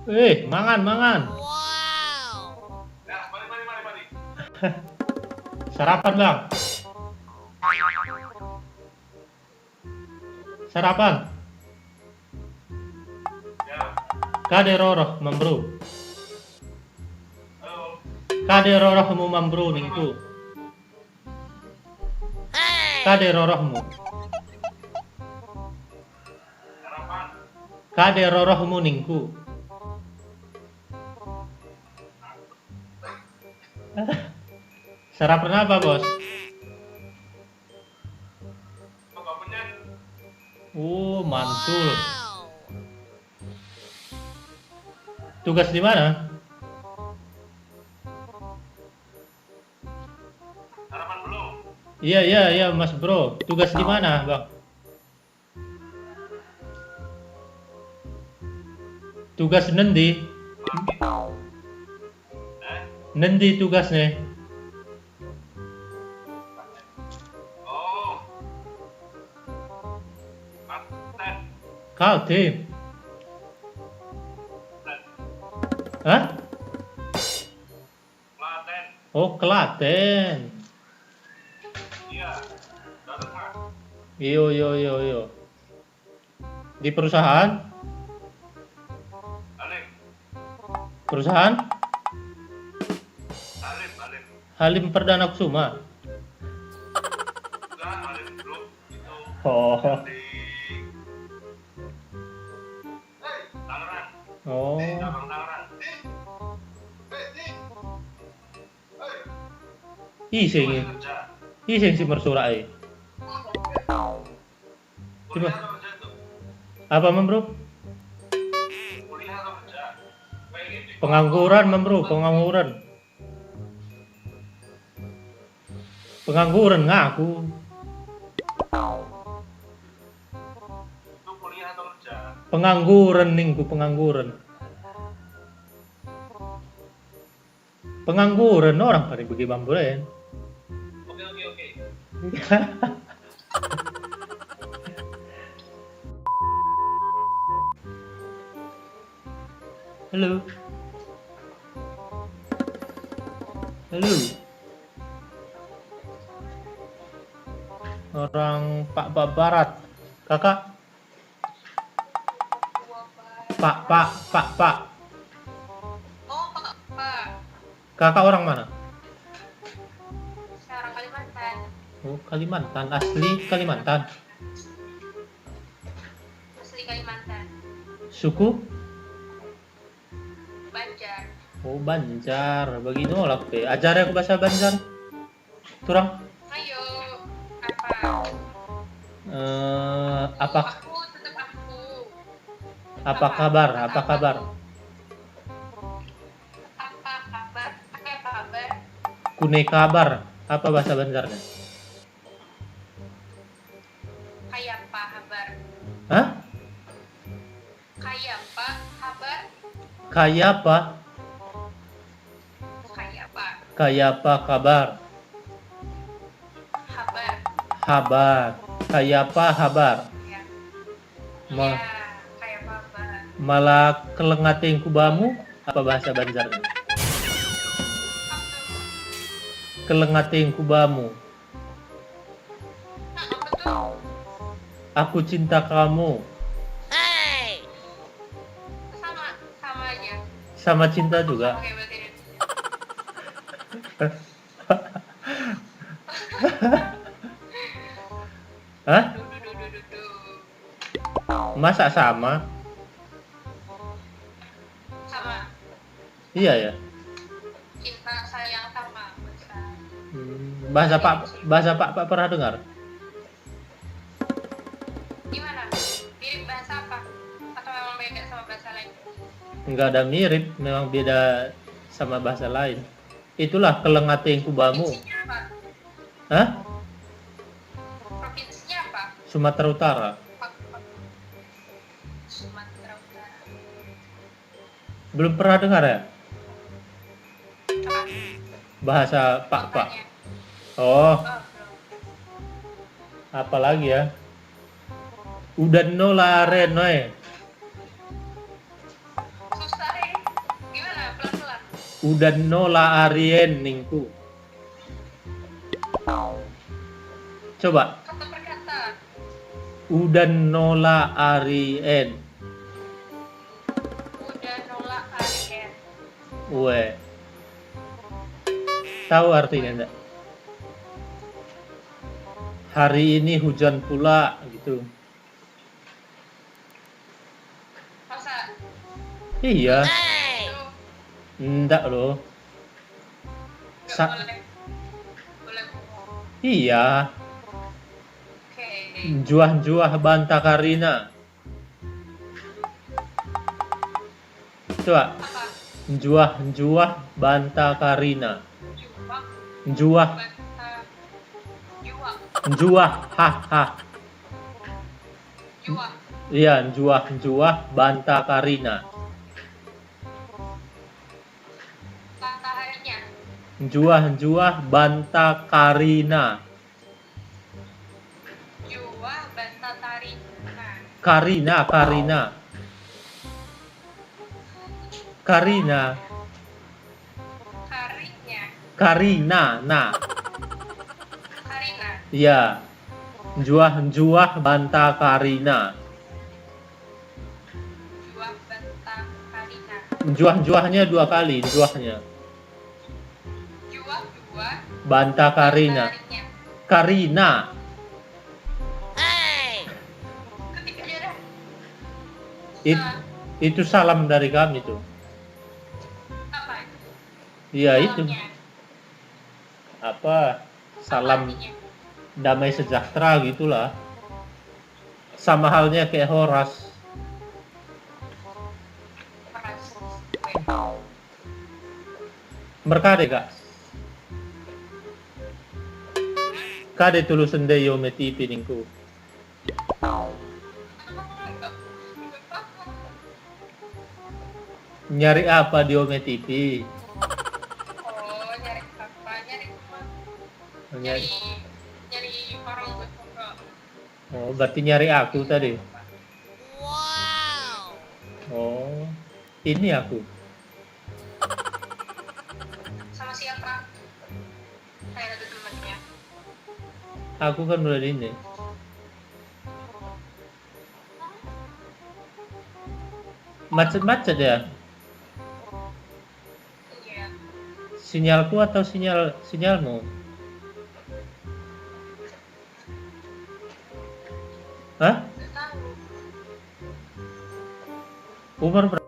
Mangan, mangan. Ya, mari. Sarapan, Bang. Sarapan. Ya, Kade roroh, Mambro. halo. Kade rorohmu, Mambro, ningku. Kade rorohmu. Sarapan. Kade rorohmu, ningku. Sarapan apa, Bos? Apa punya? Mantul. Tugas di mana? Sarapan belum? Iya, Mas Bro. Tugas di mana, Bang? Tugas nendi? Nendi tugasnya? Oh. Paten. Kau tim. Hah? Klaten. Oh, Klaten. Iya. Datang, Mas. Yo. Di perusahaan? Alim. Perusahaan? Alim. Halim Perdana Kusuma. Enggak, Alim belum. Itu Oh. di Tangerang. Oh. Cabang Tangerang. Ising. Kerja. Ising si mersurai. Kuliah atau kerja tuh? Apa, Bro? Kuliah atau kerja? Kayak gini. Pengangguran, Bro, pengangguran. Pengangguran ngaku. Itu kuliah atau kerja? Pengangguran ningku, pengangguran. Pengangguran orang pada pergi bamburan. Oke. Halo. Orang Pak Barat. Kakak. Pak. Oh, Pak. Kakak orang mana? Sekarang Kalimantan. Oh, Kalimantan. Asli Kalimantan. Asli Kalimantan. Suku? Banjar. Oh, Banjar. Bagi nolak deh. Ajar aku bahasa Banjar. Turang. Ayo. Apa? Apa Aku tetap aku. apa kabar? Apa kabar? Apa kabar? Apa kabar? Kune kabar. Apa bahasa Banjarnya? Kayak apa kabar? Hah? Kayak apa kabar? Kayak apa? Kayak apa? Kayak apa kabar? Kabar. Habar. Kayak apa habar? Ya. Ma- Ya, kayak apa kabar? Malah kelengating kubamu. Apa bahasa Banjarnya? Apa tuh? Kelengating kubamu. Apa tuh? Aku cinta kamu. Sama aja. Sama cinta juga. Oke, berarti ini. Hah? Du. Masa sama? Sama. Iya ya. Cinta sayang sama. Bahasa Pak pernah dengar? Gimana? Mirip bahasa apa? Atau memang beda sama bahasa lain? Enggak ada mirip, memang beda sama bahasa lain. Itulah kelengating kubamu. Provinsinya apa? Hah? Provinsinya apa? Sumatera Utara. Sumatera Utara. Belum pernah dengar ya? Apa? Bahasa Pak. Kotanya? Oh, Oh, belum. apa lagi ya? Udah no laren, noy. Susah ya. Udan nola arien ningku. Coba. Kata per kata. Udan nola arien. Udah nolak ARN. Ue. Tahu artinya enggak? Hari ini hujan pula gitu. Masa Iya, itu enggak loh. nggak Sa- boleh? Boleh bohong. Iya, Oke. juah-juah banta Karina. Coba, Apa? juah-juah banta Karina. Juwak. Juah, Banta. Juwak. juah, ha. Juwak. Iya, juah-juah banta Karina. Mataharinya. Juah-juah banta Karina. Juwak banta tari. Nah. Karina. Karinya. Nah. Karina. Iya. Juah-juah banta Karina. Juwak banta Karina. Juah-juahnya 2 kali, juahnya. Juwak dua. Banta Karina. Tarinya. Karina. Ketik aja dah. It- itu salam dari kami tuh. Apa? Iya itu. Salamnya. Apa? Salam Artinya? damai sejahtera gitulah. Sama halnya kayak Horas. Keras. Merkade kak. Kade tulus sende yo metipi ningku. Nyari apa di Ome TV? Oh, nyari apa? Nyari rumah. Nyari. Nyari orang buat ngobrol. Oh, berarti nyari aku tadi. Wow. Oh, ini aku. Sama siapa? Saya ada temannya. Aku kan udah di ini. Macet-macet ya? Iya. Sinyalku atau sinyalmu? Hah? Nggak tahu. Umur berapa?